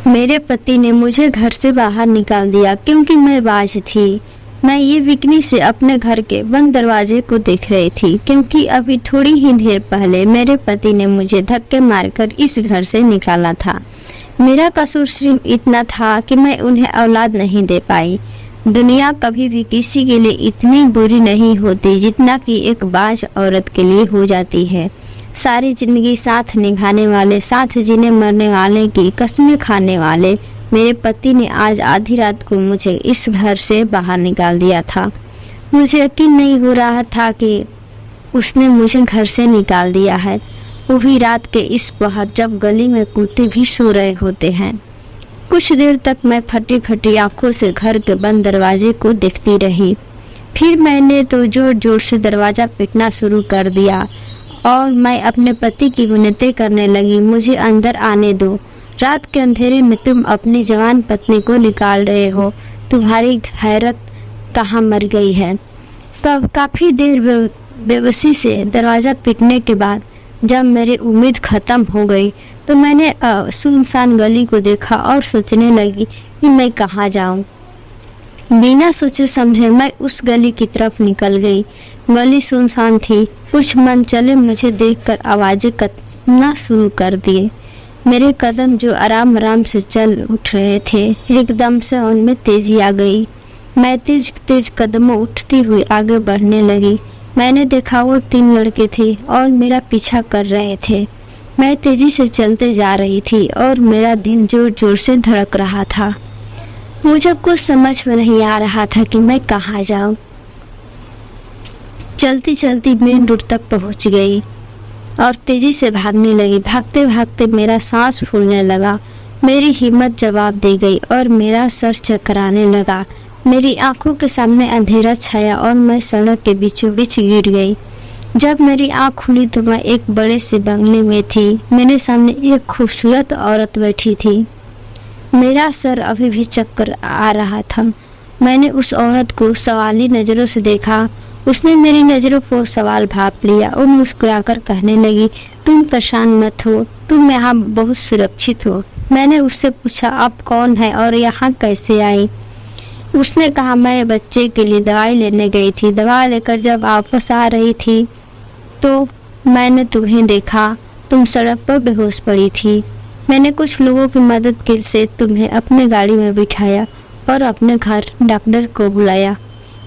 मेरे पति ने मुझे घर से बाहर निकाल दिया क्योंकि मैं बाज थी। मैं ये बिकनी से अपने घर के बंद दरवाजे को देख रही थी क्योंकि अभी थोड़ी ही देर पहले मेरे पति ने मुझे धक्के मारकर इस घर से निकाला था। मेरा कसूर सिर्फ इतना था कि मैं उन्हें औलाद नहीं दे पाई। दुनिया कभी भी किसी के लिए इतनी बुरी नहीं होती जितना कि एक बाज औरत के लिए हो जाती है। सारी जिंदगी साथ निभाने वाले, साथ जीने मरने वाले की कसमें खाने वाले मेरे पति ने आज आधी रात को मुझे इस घर से बाहर निकाल दिया था। मुझे यकीन नहीं हो रहा था कि उसने मुझे घर से निकाल दिया है, वो भी रात के इस पहर जब गली में कुत्ते भी सो रहे होते हैं। कुछ देर तक मैं फटी फटी आंखों से घर के बंद दरवाजे को देखती रही। फिर मैंने तो जोर जोर से दरवाज़ा पीटना शुरू कर दिया और मैं अपने पति की विनती करने लगी, मुझे अंदर आने दो। रात के अंधेरे में तुम अपनी जवान पत्नी को निकाल रहे हो, तुम्हारी हैरत कहाँ मर गई है। तब काफ़ी देर बेबसी से दरवाज़ा पीटने के बाद जब मेरी उम्मीद ख़त्म हो गई तो मैंने सुनसान गली को देखा और सोचने लगी कि मैं कहाँ जाऊँ। बिना सोचे समझे मैं उस गली की तरफ निकल गई। गली सुनसान थी। कुछ मन चले मुझे देखकर आवाज़ें करना शुरू कर दिए। मेरे कदम जो आराम आराम से चल उठ रहे थे, एकदम से उनमें तेजी आ गई। मैं तेज तेज कदमों उठती हुई आगे बढ़ने लगी। मैंने देखा वो 3 लड़के थे और मेरा पीछा कर रहे थे। मैं तेजी से चलते जा रही थी और मेरा दिल जोर जोर से धड़क रहा था। मुझे कुछ समझ में नहीं आ रहा था कि मैं कहाँ जाऊँ। चलती चलती मेन रोड तक पहुँच गई और तेजी से भागने लगी। भागते भागते मेरा सांस फूलने लगा, मेरी हिम्मत जवाब दे गई और मेरा सर चकराने लगा। मेरी आंखों के सामने अंधेरा छाया और मैं सड़क के बीचों बीच गिर गई। जब मेरी आंख खुली तो मैं एक बड़े से बंगले में थी। मेरे सामने एक खूबसूरत औरत बैठी थी। मेरा सर अभी भी चक्कर आ रहा था। मैंने उस औरत को सवाली नज़रों से देखा। उसने मेरी नज़रों को सवाल भाप लिया और मुस्कुराकर कहने लगी, तुम परेशान मत हो, तुम यहाँ बहुत सुरक्षित हो। मैंने उससे पूछा, आप कौन है और यहाँ कैसे आई? उसने कहा, मैं बच्चे के लिए दवाई लेने गई थी। दवा लेकर जब वापस आ रही थी तो मैंने तुम्हें देखा, तुम सड़क पर बेहोश पड़ी थी। मैंने कुछ लोगों की मदद के से तुम्हें अपने गाड़ी में बिठाया और अपने घर डॉक्टर को बुलाया।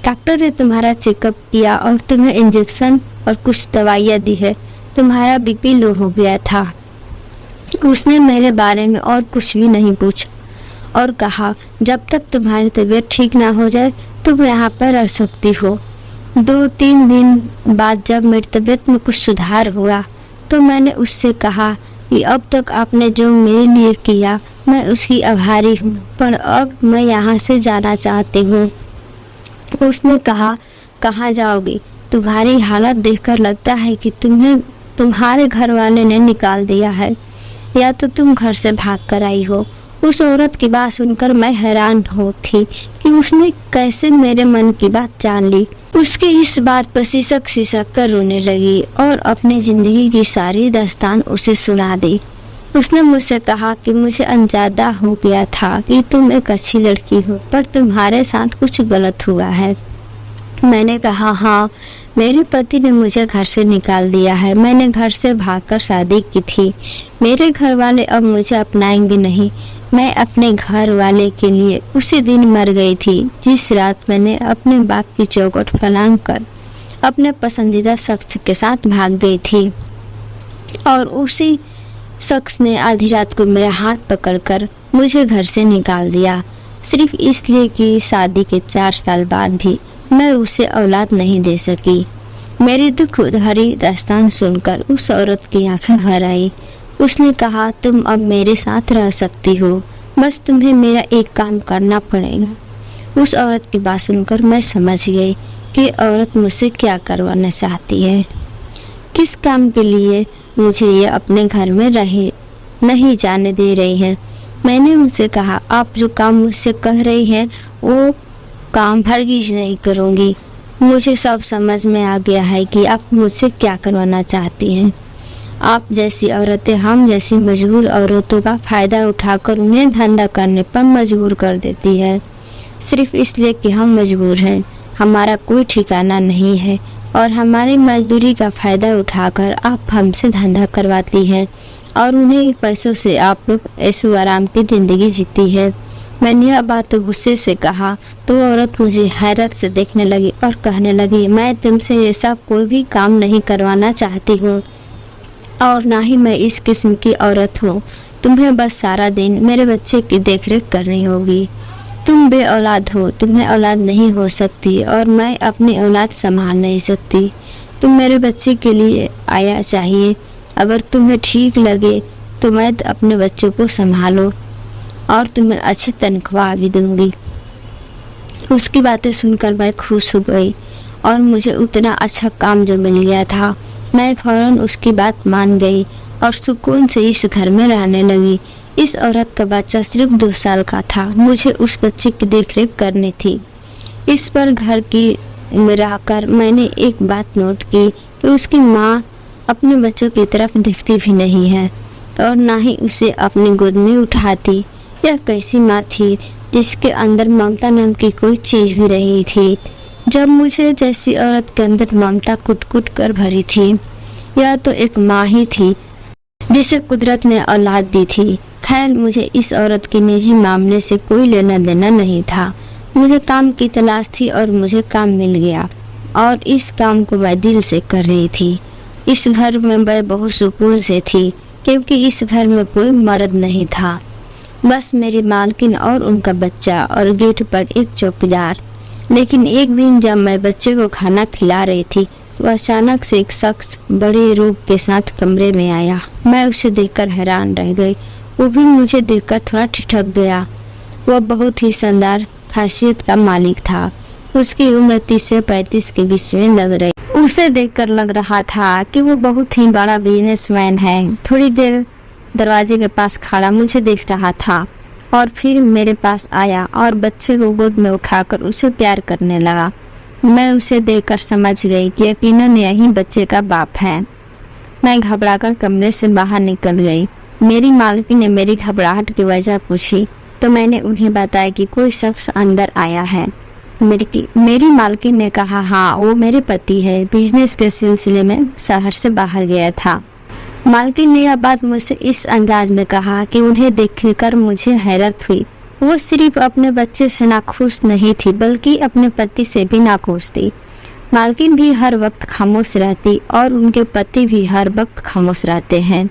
डॉक्टर ने तुम्हारा चेकअप किया और तुम्हें इंजेक्शन और कुछ दवाइयाँ दी है। तुम्हारा बीपी लो हो गया था। उसने मेरे बारे में और कुछ भी नहीं पूछा और कहा, जब तक तुम्हारी तबीयत ठीक ना हो जाए तुम यहाँ पर रह सकती हो। 2-3 दिन बाद जब मेरी तबीयत में कुछ सुधार हुआ तो मैंने उससे कहा कि अब तक आपने जो मेरे लिए किया मैं उसकी आभारी हूँ, पर अब मैं यहाँ से जाना चाहती हूँ। उसने कहा, कहाँ जाओगी? तुम्हारी हालत देखकर लगता है कि तुम्हें तुम्हारे घर वाले ने निकाल दिया है या तो तुम घर से भाग कर आई हो। उस औरत की बात सुनकर मैं हैरान हो थी कि उसने कैसे मेरे मन की बात जान ली। उसकी इस बात पर सिसक सिसक कर रोने लगी और अपनी जिंदगी की सारी दास्तान उसे सुना दी। उसने मुझसे कहा कि मुझे अंदाजा हो गया था कि तुम एक अच्छी लड़की हो, पर तुम्हारे साथ कुछ गलत हुआ है। मैंने कहा, हाँ, मेरे पति ने मुझे घर से निकाल दिया है। मैंने घर से भागकर शादी की थी। मेरे घर वाले अब मुझे अपनाएंगे नहीं। मैं अपने घर वाले के लिए उसी दिन मर गई थी जिस रात मैंने अपने बाप की चौखट फलांग कर अपने पसंदीदा शख्स के साथ भाग गई थी और उसी शख्स ने आधी रात को मेरा हाथ पकड़कर मुझे घर से निकाल दिया, सिर्फ इसलिए कि शादी के 4 साल बाद भी मैं उसे औलाद नहीं दे सकी। मेरी दुख भरी दास्तान सुनकर उस औरत की आंखें भर आई। उसने कहा, तुम अब मेरे साथ रह सकती हो, बस तुम्हें मेरा एक काम करना पड़ेगा। उस औरत की बात सुनकर मैं समझ गई कि औरत मुझसे क्या करवाना चाहती है, किस काम के लिए मुझे ये अपने घर में नहीं जाने दे रही है। मैंने उनसे कहा, आप जो काम मुझसे कह रही हैं वो काम हरगिज नहीं करूँगी। मुझे सब समझ में आ गया है कि आप मुझसे क्या करवाना चाहती हैं। आप जैसी औरतें हम जैसी मजबूर औरतों का फ़ायदा उठाकर उन्हें धंधा करने पर मजबूर कर देती है, सिर्फ इसलिए कि हम मजबूर हैं। हमारा कोई ठिकाना नहीं है और हमारी मजदूरी का फ़ायदा उठाकर आप हमसे धंधा करवाती हैं और उन्हीं पैसों से आप लोग ऐशो आराम की ज़िंदगी जीती है। मैंने यह बात गुस्से से कहा तो औरत मुझे हैरत से देखने लगी और कहने लगी, मैं तुमसे ऐसा कोई भी काम नहीं करवाना चाहती हूँ और ना ही मैं इस किस्म की औरत हूँ। तुम्हें बस सारा दिन मेरे बच्चे की देखरेख करनी होगी। तुम बे औलाद हो, तुम्हें औलाद नहीं हो सकती और मैं अपनी औलाद संभाल नहीं सकती। तुम मेरे बच्चे के लिए आया चाहिए। अगर तुम्हें ठीक लगे तो मैं अपने बच्चों को संभालो और तुम्हें अच्छी तनख्वाह भी दूंगी। उसकी बातें सुनकर मैं खुश हो गई और मुझे उतना अच्छा काम जो मिल गया था, मैं फौरन उसकी बात मान गई और सुकून से इस घर में रहने लगी। इस औरत का बच्चा सिर्फ 2 साल का था। मुझे उस बच्चे की देखरेख करनी थी। इस पर घर की में रहकर मैंने एक बात नोट की कि उसकी माँ अपने बच्चों की तरफ दिखती भी नहीं है और ना ही उसे अपनी गोद में उठाती। यह कैसी माँ थी जिसके अंदर ममता नाम की कोई चीज़ भी रही थी, जब मुझे जैसी औरत के अंदर ममता कुट कुट कर भरी थी। यह तो एक माँ ही थी जिसे कुदरत ने औलाद दी थी। खैर, मुझे इस औरत के निजी मामले से कोई लेना देना नहीं था। मुझे काम की तलाश थी और मुझे काम मिल गया और इस काम को मैं दिल से कर रही थी। इस घर में मैं बहुत सुकून से थी क्योंकि इस घर में कोई मर्द नहीं था, बस मेरी मालकिन और उनका बच्चा और गेट पर एक चौकीदार। लेकिन एक दिन जब मैं बच्चे को खाना खिला रही थी तो अचानक से एक शख्स बड़े रूप के साथ कमरे में आया। मैं उसे देखकर हैरान रह गई। वो भी मुझे देखकर थोड़ा ठिठक गया। वह बहुत ही शानदार खासियत का मालिक था। उसकी उम्र 30 से 35 के बीच में लग रही। उसे देखकर लग रहा था कि वो बहुत ही बड़ा बिजनेसमैन है। थोड़ी देर दरवाजे के पास खड़ा मुझे देख रहा था और फिर मेरे पास आया और बच्चे को गोद में उठाकर उसे प्यार करने लगा। मैं उसे देखकर समझ गई कि यकीनन यही बच्चे का बाप है। मैं घबराकर कमरे से बाहर निकल गई। मेरी मालकिन ने मेरी घबराहट की वजह पूछी तो मैंने उन्हें बताया कि कोई शख्स अंदर आया है। मेरी मालकिन ने कहा, हाँ, वो मेरे पति है, बिजनेस के सिलसिले में शहर से बाहर गया था। मालकिन ने यह बात मुझसे इस अंदाज में कहा कि उन्हें देखकर मुझे हैरत हुई। वो सिर्फ अपने बच्चे से नाखुश नहीं थी बल्कि अपने पति से भी नाखुश थी। मालकिन भी हर वक्त खामोश रहती और उनके पति भी हर वक्त खामोश रहते हैं।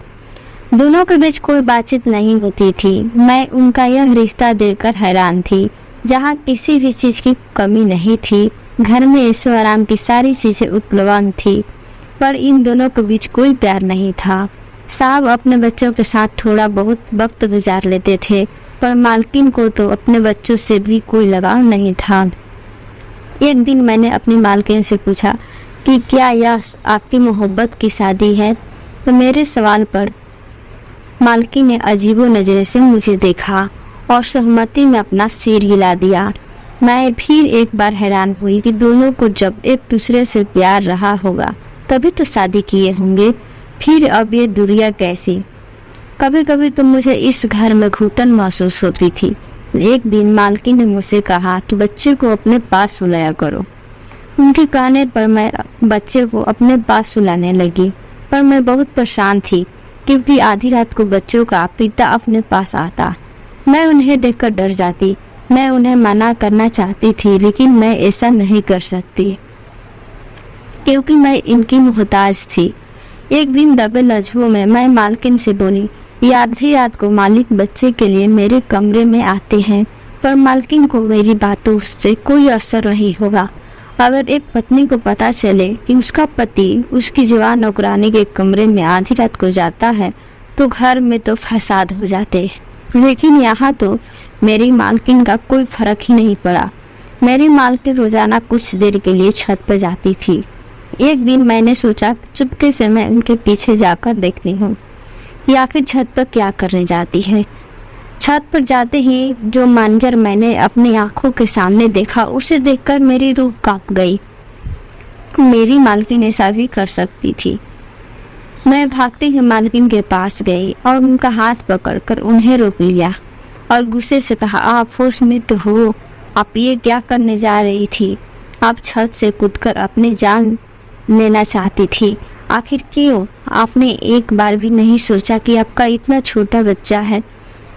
दोनों के बीच कोई बातचीत नहीं होती थी। मैं उनका यह रिश्ता देखकर हैरान थी, जहाँ किसी भी चीज़ की कमी नहीं थी। घर में ऐशो आराम की सारी चीज़ें उपलब्ध थी, पर इन दोनों के बीच कोई प्यार नहीं था। साहब अपने बच्चों के साथ थोड़ा बहुत वक्त गुजार लेते थे, पर मालकिन को तो अपने बच्चों से भी कोई लगाव नहीं था। एक दिन मैंने अपनी मालकिन से पूछा कि क्या यह आपकी मोहब्बत की शादी है, तो मेरे सवाल पर मालकिन ने अजीबो नज़रों से मुझे देखा और सहमति में अपना सिर हिला दिया। मैं फिर एक बार हैरान हुई कि दोनों को जब एक दूसरे से प्यार रहा होगा तभी तो शादी किए होंगे, फिर अब ये दूरियां कैसी। कभी कभी तो मुझे इस घर में घुटन महसूस होती थी। एक दिन मालकिन ने मुझसे कहा कि बच्चे को अपने पास सुलाया करो। उनके कहने पर मैं बच्चे को अपने पास सुलाने लगी, पर मैं बहुत परेशान थी क्योंकि आधी रात को बच्चों का पिता अपने पास आता। मैं उन्हें देखकर डर जाती। मैं उन्हें मना करना चाहती थी लेकिन मैं ऐसा नहीं कर सकती क्योंकि मैं इनकी मोहताज थी। एक दिन दबे लहज़ों में मैं मालकिन से बोली, ये आधी रात को मालिक बच्चे के लिए मेरे कमरे में आते हैं, पर मालकिन को मेरी बातों से कोई असर नहीं होगा। अगर एक पत्नी को पता चले कि उसका पति उसकी जवान नौकरानी के कमरे में आधी रात को जाता है तो घर में तो फसाद हो जाते। लेकिन यहाँ तो मेरी मालकिन का कोई फर्क ही नहीं पड़ा। मेरी मालकिन रोजाना कुछ देर के लिए छत पर जाती थी। एक दिन मैंने सोचा चुपके से मैं उनके पीछे जाकर देखती हूँ कि आखिर छत पर क्या करने जाती है। छत पर जाते ही जो मंजर मैंने अपनी आंखों के सामने देखा उसे देखकर मेरी रूह कांप गई। मेरी मालकिन ऐसा भी कर सकती थी। मैं भागती हुई मालकिन के पास गई और उनका हाथ पकड़कर उन्हें रोक लिया और गुस्से से कहा, आप होश में तो हो? आप ये क्या करने जा रही थी? आप छत से कूदकर अपनी जान लेना चाहती थी। आखिर क्यों? आपने एक बार भी नहीं सोचा कि आपका इतना छोटा बच्चा है,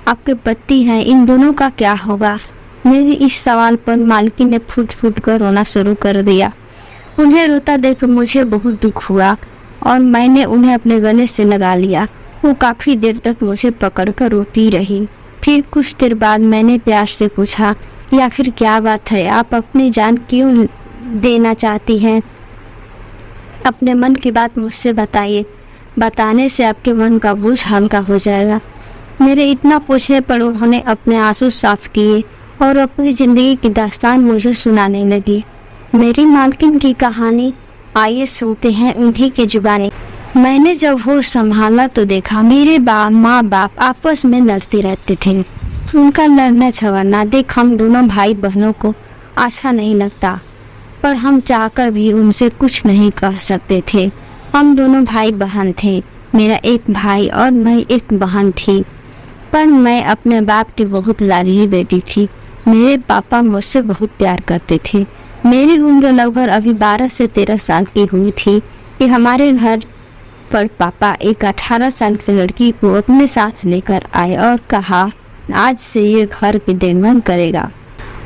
आपके पति हैं, इन दोनों का क्या होगा? मेरे इस सवाल पर मालकिन ने फूट फूट कर रोना शुरू कर दिया। उन्हें रोता देख मुझे बहुत दुख हुआ और मैंने उन्हें अपने गले से लगा लिया। वो काफ़ी देर तक मुझे पकड़कर रोती रही। फिर कुछ देर बाद मैंने प्यार से पूछा कि आखिर क्या बात है, आप अपनी जान क्यों देना चाहती हैं? अपने मन की बात मुझसे बताइए, बताने से आपके मन का बोझ हल्का हो जाएगा। मेरे इतना पूछने पर उन्होंने अपने आंसू साफ किए और अपनी ज़िंदगी की दास्तान मुझे सुनाने लगी। मेरी मालकिन की कहानी आइए सुनते हैं उन्हीं की जुबानी। मैंने जब होश संभाला तो देखा मेरे माँ बाप आपस में लड़ते रहते थे। उनका लड़ना झगड़ना देख हम दोनों भाई बहनों को अच्छा नहीं लगता, पर हम चाहकर भी उनसे कुछ नहीं कह सकते थे। हम दोनों भाई बहन थे, मेरा एक भाई और मैं एक बहन थी, पर मैं अपने बाप की बहुत लाडली बेटी थी। मेरे पापा मुझसे बहुत प्यार करते थे। मेरी उम्र लगभग अभी 12 से 13 साल की हुई थी कि हमारे घर पर पापा एक 18 साल की लड़की को अपने साथ लेकर आए और कहा, आज से ये घर की देखभाल करेगा।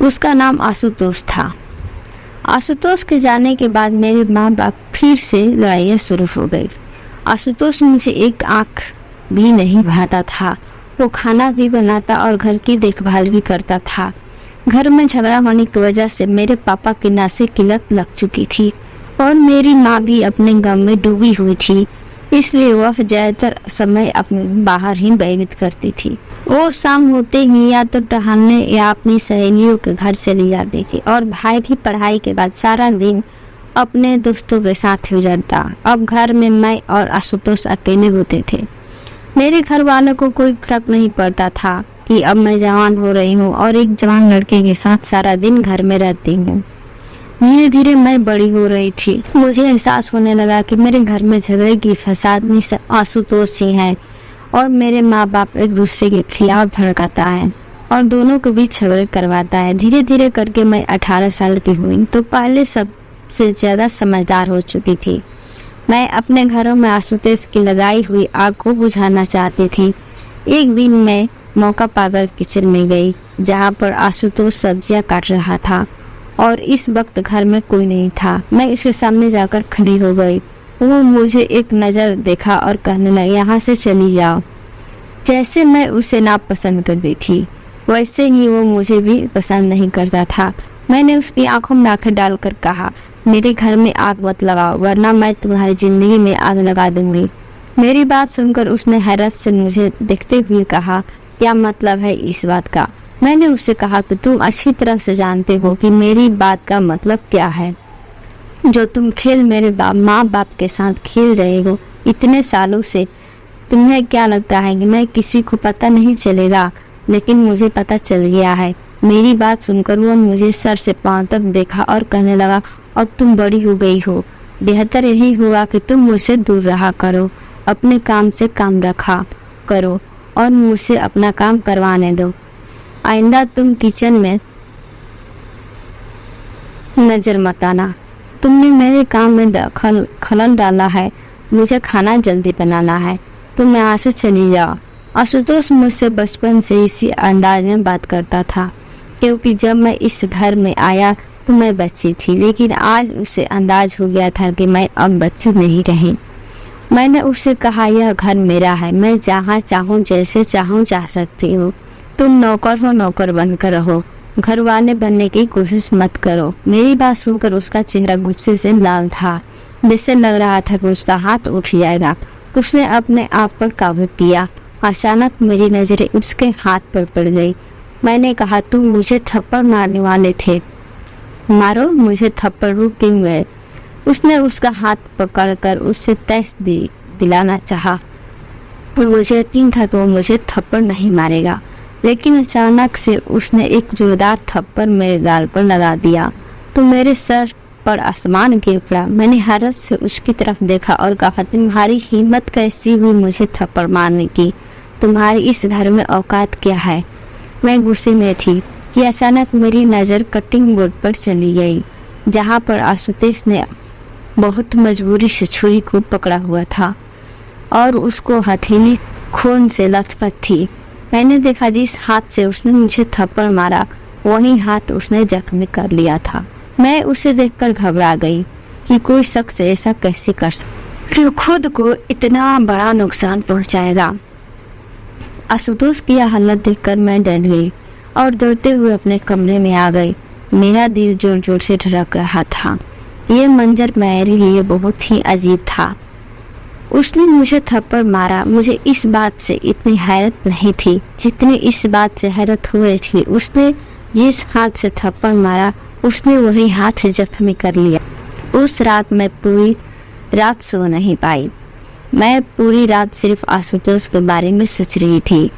उसका नाम आशुतोष था। आशुतोष के जाने के बाद मेरे माँ बाप फिर से लड़ाइयाँ शुरू हो गई। आशुतोष मुझे एक आँख भी नहीं भाता था। वो खाना भी बनाता और घर की देखभाल भी करता था। घर में झगड़ा होने की वजह से मेरे पापा की नशे की लत लग चुकी थी और मेरी माँ भी अपने गम में डूबी हुई थी, इसलिए वह ज़्यादातर समय अपने बाहर ही व्यतीत करती थी। वो शाम होते ही या तो टहलने या अपनी सहेलियों के घर चली जाती थी और भाई भी पढ़ाई के बाद सारा दिन अपने दोस्तों के साथ गुजरता। अब घर में मैं और आशुतोष अकेले होते थे। मेरे घर वालों को कोई फर्क नहीं पड़ता था कि अब मैं जवान हो रही हूँ और एक जवान लड़के के साथ सारा दिन घर में रहती हूँ। धीरे धीरे मैं बड़ी हो रही थी। मुझे एहसास होने लगा कि मेरे घर में झगड़े की फसाद में आशुतोष ही है और मेरे माँ बाप एक दूसरे के खिलाफ भड़काता है और दोनों के बीच झगड़े करवाता है। धीरे धीरे करके मैं 18 साल की हुई तो पहले सबसे ज़्यादा समझदार हो चुकी थी। मैं अपने घरों में आशुतोष की लगाई हुई आग को बुझाना चाहती थी। एक दिन मैं मौका पाकर किचन में गई जहाँ पर आशुतोष सब्जियाँ काट रहा था और इस वक्त घर में कोई नहीं था। मैं उसके सामने जाकर खड़ी हो गई। वो मुझे एक नज़र देखा और कहने लगा, यहाँ से चली जाओ। जैसे मैं उसे नापसंद कर दी थी वैसे ही वो मुझे भी पसंद नहीं करता था। मैंने उसकी आंखों में आंखें डालकर कहा, मेरे घर में आग मत लगाओ वरना मैं तुम्हारी ज़िंदगी में आग लगा दूंगी। मेरी बात सुनकर उसने हैरत से मुझे देखते हुए कहा, क्या मतलब है इस बात का? मैंने उससे कहा कि तुम अच्छी तरह से जानते हो कि मेरी बात का मतलब क्या है। जो तुम खेल मेरे माँ बाप के साथ खेल रहे हो इतने सालों से, तुम्हें क्या लगता है कि मैं किसी को पता नहीं चलेगा? लेकिन मुझे पता चल गया है। मेरी बात सुनकर वो मुझे सर से पांव तक देखा और कहने लगा, अब तुम बड़ी हो गई हो, बेहतर यही होगा कि तुम मुझसे दूर रहा करो, अपने काम से काम रखा करो और मुझसे अपना काम करवाने दो। आइंदा तुम किचन में नजर मत आना। तुमने मेरे काम में खलल डाला है। मुझे खाना जल्दी बनाना है, तुम यहाँ से चली जाओ। आशुतोष मुझसे बचपन से इसी अंदाज में बात करता था, क्योंकि जब मैं इस घर में आया तो मैं बच्ची थी, लेकिन आज उसे अंदाज हो गया था कि मैं अब बच्ची नहीं रही। मैंने उससे कहा, यह घर मेरा है, मैं जहाँ चाहूँ जैसे चाहूँ जा सकती हूँ। तुम नौकर हो, नौकर बनकर रहो, घर वाले बनने की कोशिश मत करो। मेरी बात सुनकर उसका चेहरा गुस्से से लाल था, जैसे लग रहा था कि उसका हाथ उठ जाएगा। उसने अपने आप पर काबू किया। अचानक मेरी नज़रें उसके हाथ पर पड़ गई। मैंने कहा, तुम मुझे थप्पड़ मारने वाले थे, मारो मुझे, थप्पड़ रुक क्यों गए? उसने उसका हाथ पकड़कर उससे तैस दिलाना चाहा। मुझे यकीन था कि वो मुझे थप्पड़ नहीं मारेगा, लेकिन अचानक से उसने एक जोरदार थप्पड़ मेरे गाल पर लगा दिया तो मेरे सर थप्पड़ आसमान गिर पड़ा। मैंने हैरत से उसकी तरफ देखा और कहा, तुम्हारी हिम्मत कैसी हुई मुझे थप्पड़ मारने की? तुम्हारी इस घर में औकात क्या है? मैं गुस्से में थी कि अचानक मेरी नज़र कटिंग बोर्ड पर चली गई, जहाँ पर आशुतोष ने बहुत मजबूरी से छुरी को पकड़ा हुआ था और उसको हथेली खून से लथपथ थी। मैंने देखा जिस हाथ से उसने मुझे थप्पड़ मारा वही हाथ उसने जख्मी कर लिया था। मैं उसे देखकर घबरा गई कि कोई शख्स ऐसा कैसे कर सकता जो खुद को इतना बड़ा नुकसान पहुंचाएगा। आशुतोष की यह हालत देखकर मैं डर गई और दौड़ते हुए अपने कमरे में आ गई। मेरा दिल जोर जोर से धड़क रहा था। ये मंजर मेरे लिए बहुत ही अजीब था। उसने मुझे थप्पड़ मारा। मुझे इस बात से इतनी हैरत नहीं थी जितनी इस बात से हैरत हो रही थी उसने जिस हाथ से थप्पड़ मारा उसने वही हाथ जख्मी कर लिया। उस रात मैं पूरी रात सो नहीं पाई। मैं पूरी रात सिर्फ आशुतोष के बारे में सोच रही थी।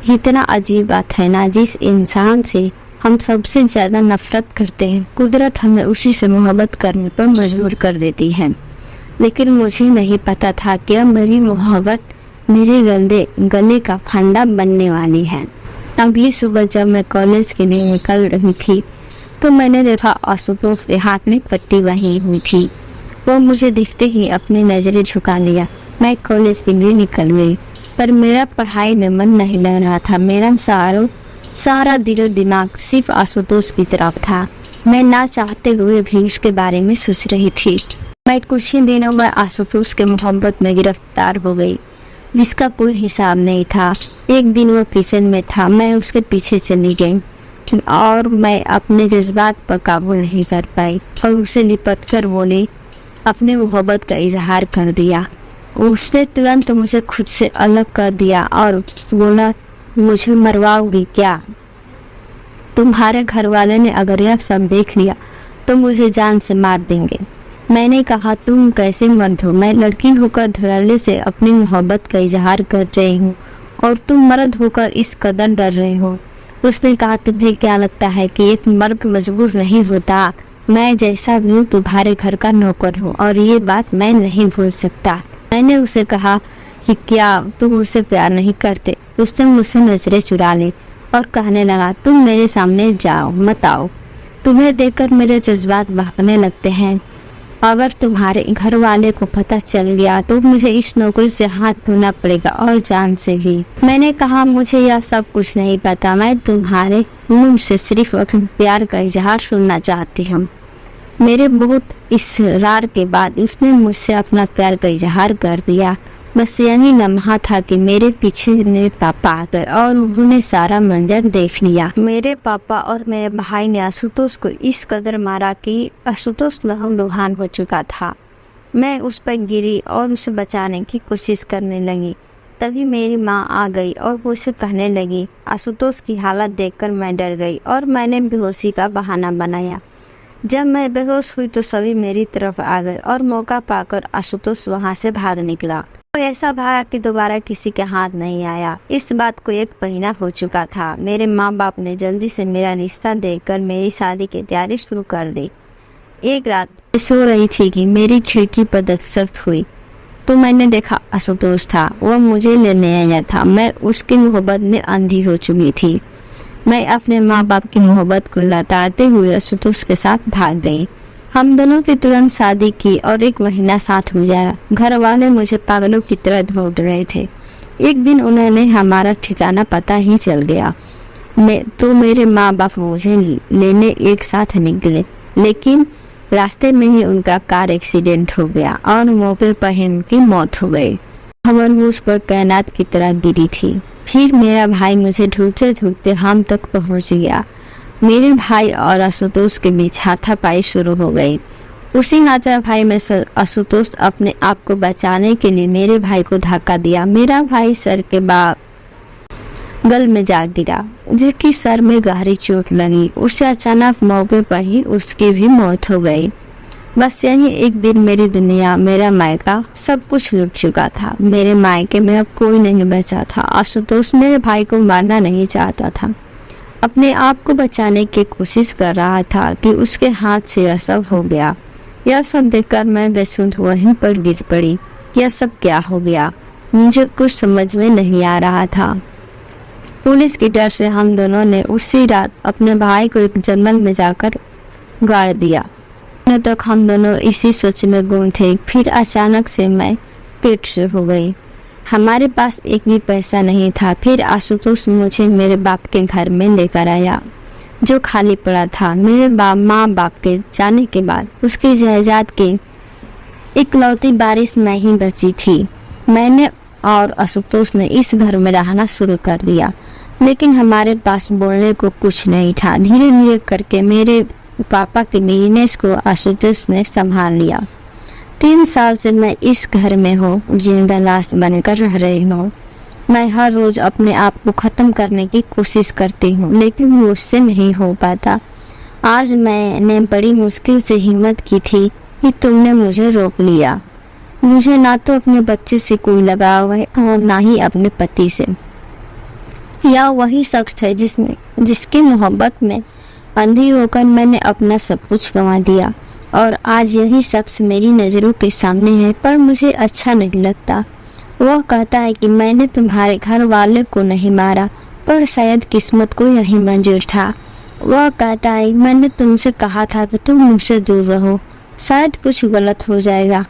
इतना अजीब बात है ना, जिस इंसान से हम सबसे ज़्यादा नफरत करते हैं कुदरत हमें उसी से मोहब्बत करने पर मजबूर कर देती है। लेकिन मुझे नहीं पता था कि अब मेरी मोहब्बत मेरे गले का फंदा बनने वाली है। अगली सुबह जब मैं कॉलेज के लिए निकल रही थी तो मैंने देखा आशुतोष के हाथ में पट्टी बंधी हुई थी। वो मुझे देखते ही अपनी नज़रें झुका लिया। मैं कॉलेज के लिए निकल गई पर मेरा पढ़ाई में मन नहीं लग रहा था। मेरा सारा दिलो दिमाग सिर्फ आशुतोष की तरफ था। मैं ना चाहते हुए भी उसके बारे में सोच रही थी। मैं कुछ ही दिनों में आशुतोष के मोहब्बत में गिरफ्तार हो गई जिसका कोई हिसाब नहीं था। एक दिन वो किचन में था, मैं उसके पीछे चली गई और मैं अपने जज्बात पर काबू नहीं कर पाई और उसे लिपट कर बोली, अपने मोहब्बत का इजहार कर दिया। उसने तुरंत मुझे खुद से अलग कर दिया और बोला, मुझे मरवाओगी क्या? तुम्हारे घर वाले ने अगर यह सब देख लिया तो मुझे जान से मार देंगे। मैंने कहा, तुम कैसे मर्द हो? मैं लड़की होकर धड़ल्ले से अपनी मोहब्बत का इजहार कर रही हूँ और तुम मर्द होकर इस कदर डर रहे हो। उसने कहा, तुम्हें क्या लगता है कि एक मर्द मजबूर नहीं होता? मैं जैसा भी हूँ तुम्हारे घर का नौकर हूँ और ये बात मैं नहीं भूल सकता। मैंने उसे कहा कि क्या तुम मुझसे प्यार नहीं करते? उसने मुझसे नजरें चुरा ली और कहने लगा, तुम मेरे सामने जाओ मत आओ। तुम्हें देखकर मेरे जज्बात बहकने लगते हैं। अगर तुम्हारे घर वाले को पता चल गया तो मुझे इस नौकरी से हाथ धोना पड़ेगा और जान से भी। मैंने कहा, मुझे यह सब कुछ नहीं पता। मैं तुम्हारे मुंह से सिर्फ अपने प्यार का इजहार सुनना चाहती हूँ। मेरे बहुत इसरार के बाद उसने मुझसे अपना प्यार का इजहार कर दिया। बस यही लम्हा था कि मेरे पीछे मेरे पापा आ गए और उन्होंने सारा मंजर देख लिया। मेरे पापा और मेरे भाई ने आशुतोष को इस कदर मारा कि आशुतोष लहूलुहान हो चुका था। मैं उस पर गिरी और उसे बचाने की कोशिश करने लगी। तभी मेरी माँ आ गई और वो उसे कहने लगी। आशुतोष की हालत देखकर मैं डर गई और मैंने बेहोशी का बहाना बनाया। जब मैं बेहोश हुई तो सभी मेरी तरफ आ गए और मौका पाकर आशुतोष वहाँ से भाग निकला। वो ऐसा भागा कि दोबारा किसी के हाथ नहीं आया। इस बात को 1 महीना हो चुका था। मेरे माँ बाप ने जल्दी से मेरा रिश्ता देखकर मेरी शादी की तैयारी शुरू कर दी। एक रात मैं सो रही थी कि मेरी खिड़की पर दस्तक हुई तो मैंने देखा आशुतोष था। वह मुझे लेने आया था। मैं उसकी मोहब्बत में अंधी हो चुकी थी। मैं अपने माँ बाप की मोहब्बत को लताड़ते हुए आशुतोष के साथ भाग गई। हम दोनों की तुरंत शादी की और 1 महीना साथ गुजारा। घर वाले मुझे पागलों की तरह ढूंढ रहे थे। एक दिन उन्होंने हमारा ठिकाना पता ही चल गया। मेरे माँ बाप मुझे लेने एक साथ निकले, लेकिन रास्ते में ही उनका कार एक्सीडेंट हो गया और मौके पर ही उनकी मौत हो गई। खबर मुझ पर कायनात की तरह गिरी थी। फिर मेरा भाई मुझे ढूंढते ढूंढते हम तक पहुंच गया। मेरे भाई और आशुतोष के बीच हाथापाई शुरू हो गई। उसी हाथापाई में आशुतोष अपने आप को बचाने के लिए मेरे भाई को धक्का दिया। मेरा भाई सर के गल में जा गिरा, जिसकी सर में गहरी चोट लगी। उसे अचानक मौके पर ही उसकी भी मौत हो गई। बस यही एक दिन मेरी दुनिया, मेरा मायका सब कुछ लुट चुका था। मेरे मायके में अब कोई नहीं बचा था। आशुतोष मेरे भाई को मारना नहीं चाहता था। अपने आप को बचाने की कोशिश कर रहा था कि उसके हाथ से यह सब हो गया। यह सब देखकर मैं बेसुध वहीं पर गिर पड़ी। यह सब क्या हो गया, मुझे कुछ समझ में नहीं आ रहा था। पुलिस के डर से हम दोनों ने उसी रात अपने भाई को एक जंगल में जाकर गाड़ दिया। दिनों तक हम दोनों इसी सोच में गुम थे। फिर अचानक से मैं पेट से हो गई। हमारे पास एक भी पैसा नहीं था। फिर आशुतोष मुझे मेरे बाप के घर में लेकर आया, जो खाली पड़ा था। मेरे माँ बाप के जाने के बाद उसकी जायदाद की इकलौती बारिश नहीं बची थी। मैंने और आशुतोष ने इस घर में रहना शुरू कर दिया, लेकिन हमारे पास बोलने को कुछ नहीं था। धीरे धीरे करके मेरे पापा के बिजनेस को आशुतोष ने संभाल लिया। 3 साल से मैं इस घर में हूँ, जिंदा लाश बनकर रह रही हूँ। मैं हर रोज अपने आप को खत्म करने की कोशिश करती हूँ, लेकिन मुझसे नहीं हो पाता। आज मैंने बड़ी मुश्किल से हिम्मत की थी कि तुमने मुझे रोक लिया। मुझे ना तो अपने बच्चे से कोई लगाव है और ना ही अपने पति से। यह वही शख्स है जिसकी मोहब्बत में अंधी होकर मैंने अपना सब कुछ गंवा दिया, और आज यही शख्स मेरी नज़रों के सामने है, पर मुझे अच्छा नहीं लगता। वह कहता है कि मैंने तुम्हारे घर वाले को नहीं मारा, पर शायद किस्मत को यही मंजूर था। वह कहता है मैंने तुमसे कहा था कि तुम मुझसे दूर रहो, शायद कुछ गलत हो जाएगा।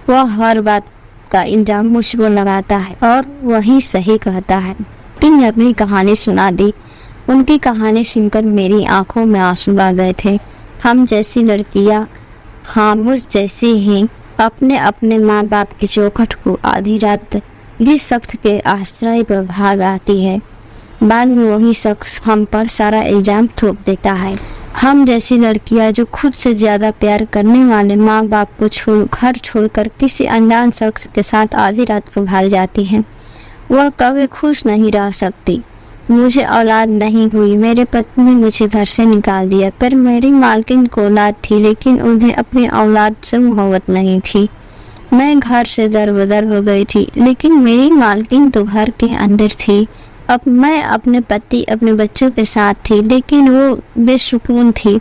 वह हर बात का इल्जाम मुझ पर लगाता है और वही सही कहता है। तुमने अपनी कहानी सुना दी। उनकी कहानी सुनकर मेरी आंखों में आंसू आ गए थे। हम जैसी लड़कियां, हाँ मुझ जैसी ही, अपने अपने माँ बाप की चौखट को आधी रात जिस शख्स के आश्रय पर भाग आती है, बाद में वही शख्स हम पर सारा इल्जाम थोप देता है। हम जैसी लड़कियां जो खुद से ज्यादा प्यार करने वाले माँ बाप को घर छोड़कर किसी अनजान शख्स के साथ आधी रात को भाग जाती हैं, वह कभी खुश नहीं रह सकती। मुझे औलाद नहीं हुई, मेरे पति ने मुझे घर से निकाल दिया, पर मेरी मालकिन को औलाद थी, लेकिन उन्हें अपनी औलाद से मोहब्बत नहीं थी। मैं घर से दरबदर हो गई थी, लेकिन मेरी मालकिन तो घर के अंदर थी। अब मैं अपने पति, अपने बच्चों के साथ थी, लेकिन वो बेसुकून थी।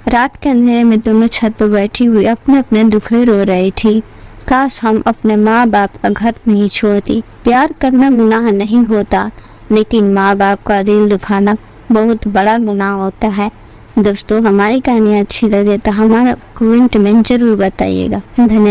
रात के अंधेरे में दोनों छत पर बैठी हुई अपने अपने दुखड़े रो रही थी। काश हम अपने माँ बाप का घर नहीं छोड़ती। प्यार करना गुनाह नहीं होता, लेकिन माँ बाप का दिल दुखाना बहुत बड़ा गुनाह होता है। दोस्तों, हमारी कहानी अच्छी लगे तो हमारा कमेंट में जरूर बताइएगा। धन्यवाद।